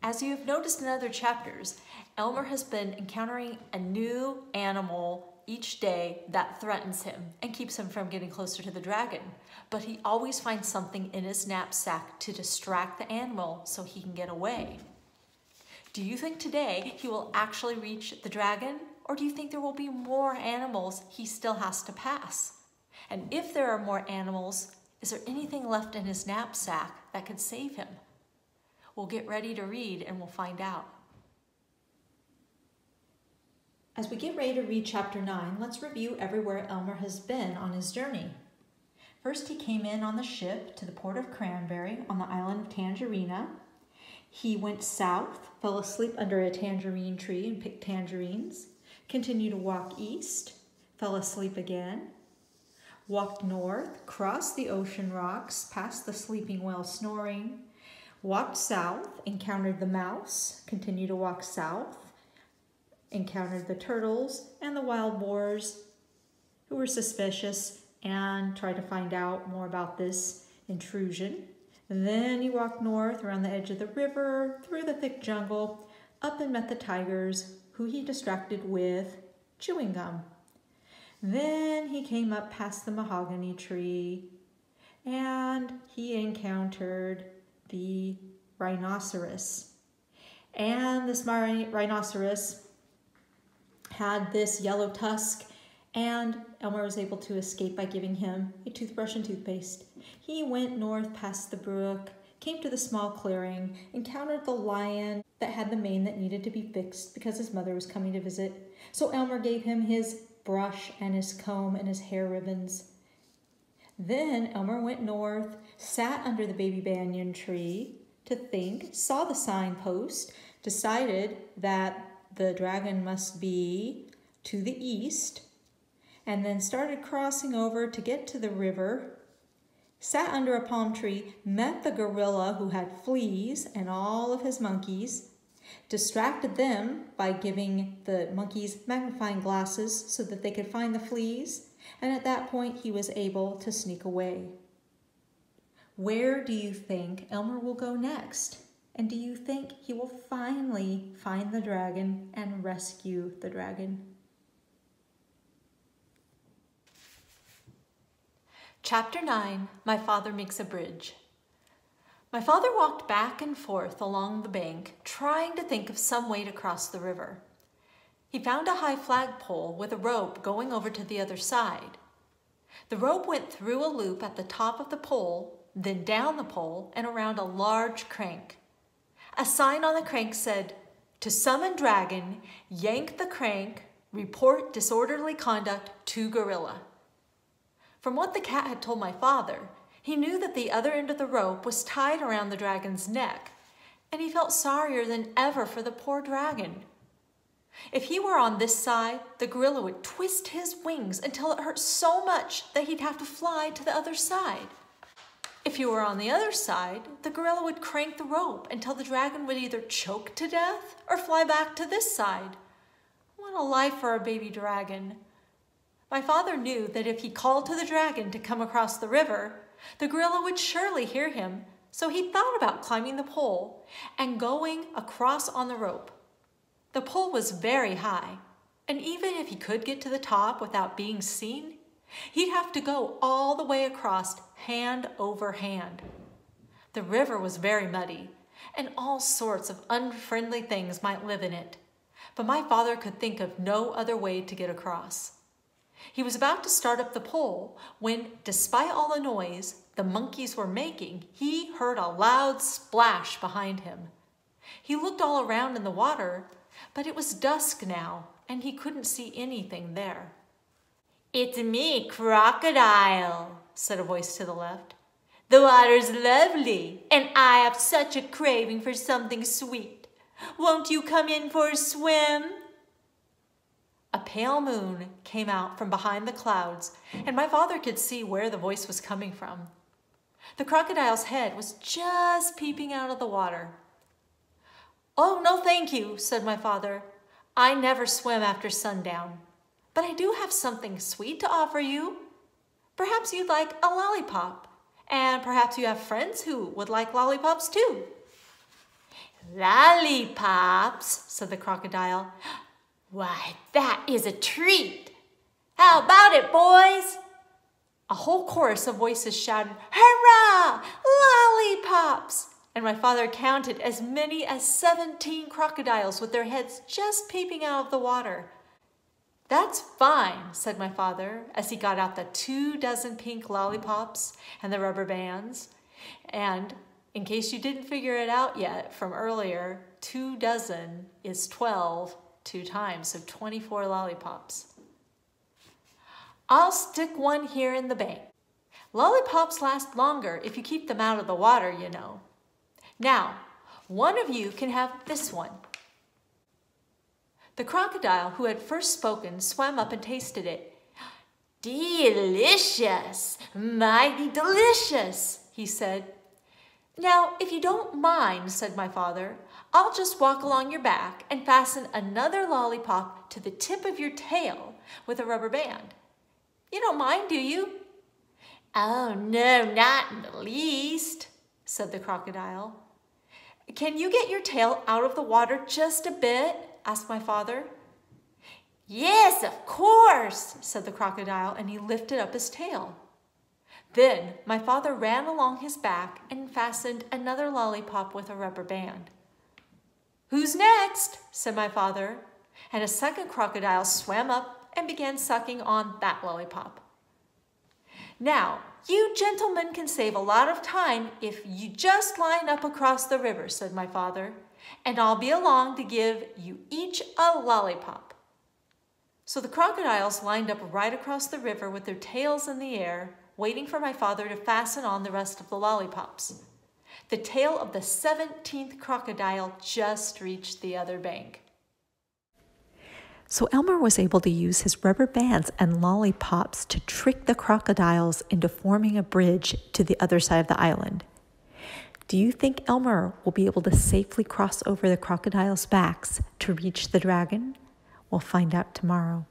As you have noticed in other chapters, Elmer has been encountering a new animal each day that threatens him and keeps him from getting closer to the dragon. But he always finds something in his knapsack to distract the animal so he can get away. Do you think today he will actually reach the dragon, or do you think there will be more animals he still has to pass? And if there are more animals, is there anything left in his knapsack that could save him? We'll get ready to read and we'll find out. As we get ready to read chapter 9, let's review everywhere Elmer has been on his journey. First, he came in on the ship to the port of Cranberry on the island of Tangerina. He went south, fell asleep under a tangerine tree and picked tangerines, continued to walk east, fell asleep again, walked north, crossed the ocean rocks, past the sleeping whale snoring, walked south, encountered the mouse, continued to walk south, encountered the turtles and the wild boars who were suspicious and tried to find out more about this intrusion. And then he walked north around the edge of the river, through the thick jungle, up and met the tigers, who he distracted with chewing gum. Then he came up past the mahogany tree and he encountered the rhinoceros. And this rhinoceros had this yellow tusk, and Elmer was able to escape by giving him a toothbrush and toothpaste. He went north past the brook, came to the small clearing, encountered the lion that had the mane that needed to be fixed because his mother was coming to visit. So Elmer gave him his brush and his comb and his hair ribbons. Then Elmer went north, sat under the baby banyan tree to think, saw the signpost, decided that the dragon must be to the east, and then started crossing over to get to the river, sat under a palm tree, met the gorilla who had fleas and all of his monkeys, distracted them by giving the monkeys magnifying glasses so that they could find the fleas, and at that point he was able to sneak away. Where do you think Elmer will go next? And do you think he will finally find the dragon and rescue the dragon? Chapter 9, My Father Makes a Bridge. My father walked back and forth along the bank, trying to think of some way to cross the river. He found a high flagpole with a rope going over to the other side. The rope went through a loop at the top of the pole, then down the pole and around a large crank. A sign on the crank said, "To summon dragon, yank the crank, report disorderly conduct to gorilla." From what the cat had told my father, he knew that the other end of the rope was tied around the dragon's neck, and he felt sorrier than ever for the poor dragon. If he were on this side, the gorilla would twist his wings until it hurt so much that he'd have to fly to the other side. If he were on the other side, the gorilla would crank the rope until the dragon would either choke to death or fly back to this side. What a life for a baby dragon. My father knew that if he called to the dragon to come across the river, the gorilla would surely hear him, so he thought about climbing the pole and going across on the rope. The pole was very high, and even if he could get to the top without being seen, he'd have to go all the way across hand over hand. The river was very muddy, and all sorts of unfriendly things might live in it, but my father could think of no other way to get across. He was about to start up the pole when, despite all the noise the monkeys were making, he heard a loud splash behind him. He looked all around in the water, but it was dusk now, and he couldn't see anything there. "It's me, Crocodile," said a voice to the left. "The water's lovely, and I have such a craving for something sweet. Won't you come in for a swim?" A pale moon came out from behind the clouds, and my father could see where the voice was coming from. The crocodile's head was just peeping out of the water. "Oh, no, thank you," said my father. "I never swim after sundown. But I do have something sweet to offer you. Perhaps you'd like a lollipop, and perhaps you have friends who would like lollipops too." "Lollipops," said the crocodile. "Why, that is a treat. How about it, boys?" A whole chorus of voices shouted, "Hurrah! Lollipops!" And my father counted as many as 17 crocodiles with their heads just peeping out of the water. "That's fine," said my father as he got out the 24 pink lollipops and the rubber bands. And in case you didn't figure it out yet from earlier, 24 is 12 2 times, so 24 lollipops. "I'll stick one here in the bank. Lollipops last longer if you keep them out of the water, you know. Now, one of you can have this one." The crocodile who had first spoken swam up and tasted it. "Delicious, mighty delicious," he said. "Now, if you don't mind," said my father, "I'll just walk along your back and fasten another lollipop to the tip of your tail with a rubber band. You don't mind, do you?" "Oh, no, not in the least," said the crocodile. "Can you get your tail out of the water just a bit?" asked my father. "Yes, of course," said the crocodile, and he lifted up his tail. Then my father ran along his back and fastened another lollipop with a rubber band. "Who's next?" said my father, and a second crocodile swam up and began sucking on that lollipop. "Now, you gentlemen can save a lot of time if you just line up across the river," said my father, "and I'll be along to give you each a lollipop." So the crocodiles lined up right across the river with their tails in the air, waiting for my father to fasten on the rest of the lollipops. The tail of the 17th crocodile just reached the other bank. So Elmer was able to use his rubber bands and lollipops to trick the crocodiles into forming a bridge to the other side of the island. Do you think Elmer will be able to safely cross over the crocodiles' backs to reach the dragon? We'll find out tomorrow.